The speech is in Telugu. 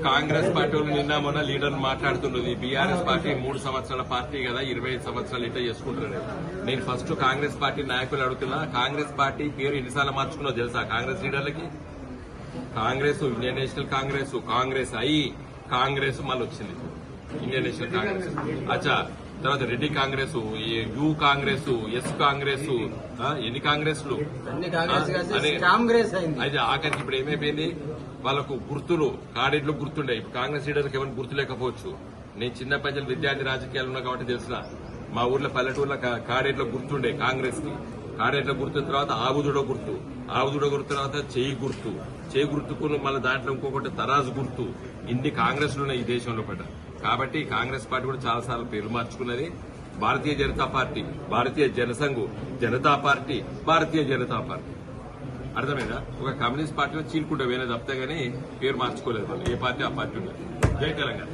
కాంగ్రెస్ పార్టీ వాళ్ళు నిన్న మొన్న లీడర్ మాట్లాడుతున్నది. బీఆర్ఎస్ పార్టీ 3 సంవత్సరాల పార్టీ కదా, 25 సంవత్సరాలు ఇట్లా చేసుకుంటున్నారు. నేను ఫస్ట్ కాంగ్రెస్ పార్టీ నాయకులు అడుగుతున్నా, కాంగ్రెస్ పార్టీ పేరు ఎన్నిసార్లు మార్చుకున్నావు తెలుసా? కాంగ్రెస్ లీడర్లకి కాంగ్రెస్, ఇండియన్ నేషనల్ కాంగ్రెస్, కాంగ్రెస్ అయి కాంగ్రెస్ మళ్ళీ వచ్చింది ఇండియన్ నేషనల్ కాంగ్రెస్. అచ్చా, తర్వాత రెడ్డి కాంగ్రెస్, యూ కాంగ్రెస్, ఎస్ కాంగ్రెస్, ఎన్ని కాంగ్రెస్లు అయితే ఆఖరికి ఇప్పుడు ఏమైపోయింది? వాళ్ళకు గుర్తులు కాడేట్లో గుర్తుండే. ఇప్పుడు కాంగ్రెస్ లీడర్కి ఎవరికి గుర్తు లేకపోవచ్చు. నేను చిన్న ప్రజలు విద్యార్థి రాజకీయాలు ఉన్నా కాబట్టి తెలిసిన మా ఊర్లో పల్లెటూరులో కాడేట్లో గుర్తుండే కాంగ్రెస్ కి. కాడేట్లో గుర్తు తర్వాత ఆవుదుడో గుర్తు, ఆవుదుడో గుర్తు తర్వాత చేయి గుర్తు, చేయి గుర్తుకు మళ్ళీ దాంట్లో ఇంకొకటి తరాజు గుర్తు. ఇన్ని కాంగ్రెస్లు ఉన్నాయి ఈ దేశంలో పడ్డ. కాబట్టి కాంగ్రెస్ పార్టీ కూడా చాలాసార్లు పేరు మార్చుకున్నది. భారతీయ జనతా పార్టీ, భారతీయ జనసంఘ్, జనతా పార్టీ, భారతీయ జనతా పార్టీ. అర్థమైందా? ఒక కమ్యూనిస్ట్ పార్టీలో చీలుకుంటే వేరే తప్పితే గానీ పేరు మార్చుకోలేదు వాళ్ళు. ఏ పార్టీ ఆ పార్టీ ఉన్నది. జై తెలంగాణ.